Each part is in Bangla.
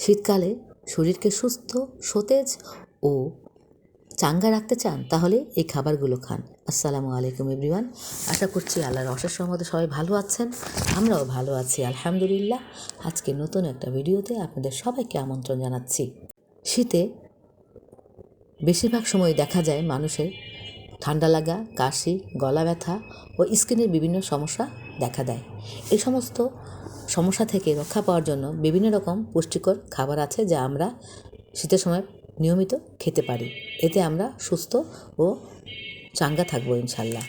শীতকালে শরীরকে সুস্থ, সতেজ ও চাঙ্গা রাখতে চান তাহলে এই খাবারগুলো খান। আসসালামু আলাইকুম এভরিওয়ান। আশা করছি আল্লাহর অশেষ রহমতে সবাই ভালো আছেন, আমরাও ভালো আছি আলহামদুলিল্লাহ। আজকে নতুন একটা ভিডিওতে আপনাদের সবাইকে আমন্ত্রণ জানাচ্ছি। শীতে বেশিরভাগ সময় দেখা যায় মানুষের ঠান্ডা লাগা, কাশি, গলা ব্যথা ও স্কিনের বিভিন্ন সমস্যা দেখা দেয়। এই সমস্ত সমস্যা থেকে রক্ষা পাওয়ার জন্য বিভিন্ন রকম পুষ্টিকর খাবার আছে যা আমরা শীতের সময় নিয়মিত খেতে পারি। এতে আমরা সুস্থ ও চাঙ্গা থাকবো ইনশাল্লাহ।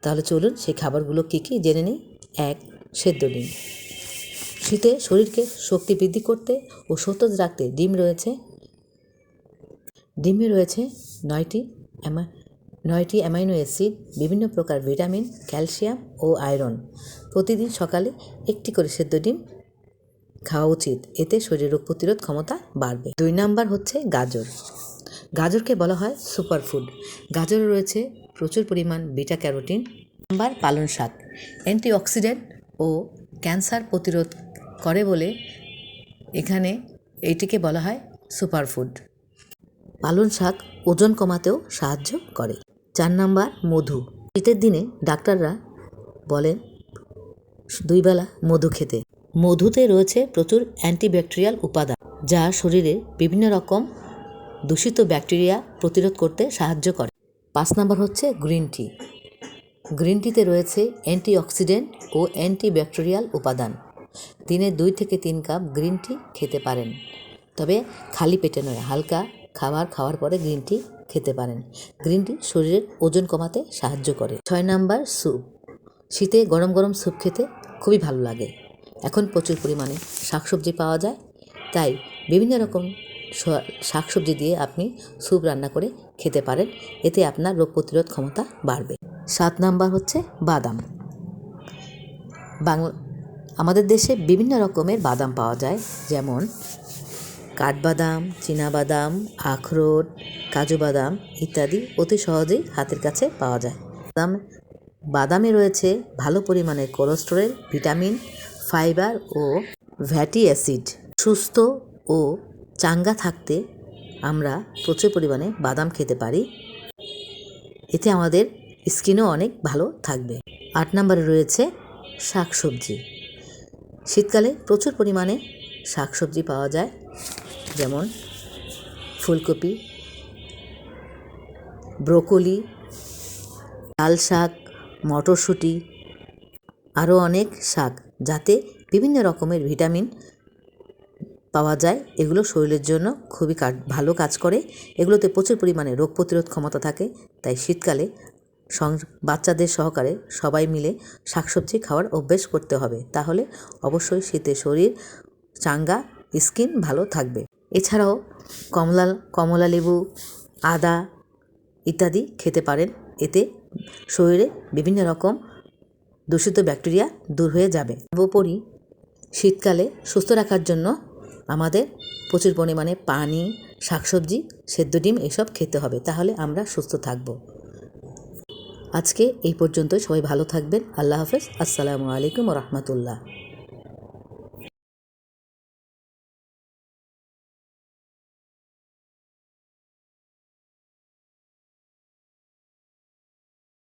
তাহলে চলুন সেই খাবারগুলো কী কী জেনে নিই। 1. সেদ্ধ ডিম। শীতে শরীরকে শক্তি বৃদ্ধি করতে ও সতেজ রাখতে ডিমে রয়েছে 9টি অ্যামাইনো অ্যাসিড, বিভিন্ন প্রকার ভিটামিন, ক্যালসিয়াম ও আয়রন। প্রতিদিন সকালে একটি করে সেদ্ধ ডিম খাওয়া উচিত, এতে শরীরের রোগ প্রতিরোধ ক্ষমতা বাড়বে। 2 নাম্বার হচ্ছে গাজর। গাজরকে বলা হয় সুপারফুড। গাজরে রয়েছে প্রচুর পরিমাণ বিটা ক্যারোটিন। নাম্বার পালং শাক। অ্যান্টিঅক্সিডেন্ট ও ক্যান্সার প্রতিরোধ করে বলে এখানে এইটিকে বলা হয় সুপারফুড। পালং শাক ওজন কমাতেও সাহায্য করে। 4 নাম্বার মধু। শীতের দিনে ডাক্তাররা বলেন 2 বেলা মধু খেতে। মধুতে রয়েছে প্রচুর অ্যান্টিব্যাকটেরিয়াল উপাদান যা শরীরে বিভিন্ন রকম দূষিত ব্যাকটেরিয়া প্রতিরোধ করতে সাহায্য করে। 5 নাম্বার হচ্ছে গ্রিন টি। গ্রিন টিতে রয়েছে অ্যান্টিঅক্সিডেন্ট ও অ্যান্টিব্যাকটেরিয়াল উপাদান। দিনে 2 থেকে 3 কাপ গ্রিন টি খেতে পারেন, তবে খালি পেটে নয়, হালকা খাবার খাওয়ার পরে গ্রিন টি খেতে পারেন। গ্রিন টি শরীরের ওজন কমাতে সাহায্য করে। 6 নাম্বার স্যুপ। শীতে গরম গরম স্যুপ খেতে খুবই ভালো লাগে। এখন প্রচুর পরিমাণে শাকসবজি পাওয়া যায়, তাই বিভিন্ন রকম শাকসবজি দিয়ে আপনি স্যুপ রান্না করে খেতে পারেন, এতে আপনার রোগ প্রতিরোধ ক্ষমতা বাড়বে। 7 নাম্বার হচ্ছে বাদাম। আমাদের দেশে বিভিন্ন রকমের বাদাম পাওয়া যায়, যেমন কাঠবাদাম, চীনাবাদাম, আখরোট, কাজু বাদাম ইত্যাদি অতি সহজেই হাতের কাছে পাওয়া যায়। বাদামে রয়েছে ভালো পরিমাণে কোলেস্টেরল, ভিটামিন, ফাইবার ও ফ্যাটি অ্যাসিড। সুস্থ ও চাঙ্গা থাকতে আমরা প্রচুর পরিমাণে বাদাম খেতে পারি, এতে আমাদের স্কিনও অনেক ভালো থাকবে। 8 নম্বরে রয়েছে শাকসবজি। শীতকালে প্রচুর পরিমাণে শাকসবজি পাওয়া যায়, যেমন ফুলকপি, ব্রোকলি, লাল শাক, মটরশুঁটি, আরও অনেক শাক, যাতে বিভিন্ন রকমের ভিটামিন পাওয়া যায়। এগুলো শরীরের জন্য খুবই ভালো কাজ করে। এগুলোতে প্রচুর পরিমাণে রোগ প্রতিরোধ ক্ষমতা থাকে, তাই শীতকালে বাচ্চাদের সহকারে সবাই মিলে শাকসবজি খাওয়ার অভ্যেস করতে হবে, তাহলে অবশ্যই শীতে শরীর চাঙ্গা, স্কিন ভালো থাকবে। এছাড়াও কমলা লেবু, আদা ইত্যাদি খেতে পারেন, এতে শরীরে বিভিন্ন রকম দূষিত ব্যাকটেরিয়া দূর হয়ে যাবে। সর্বোপরি শীতকালে সুস্থ রাখার জন্য আমাদের প্রচুর পরিমাণে পানি, শাকসবজি, সেদ্ধ ডিম এসব খেতে হবে, তাহলে আমরা সুস্থ থাকব। আজকে এই পর্যন্তই। সবাই ভালো থাকবেন। আল্লাহ হাফেজ। আসসালামু আলাইকুম ওয়া রাহমাতুল্লাহ।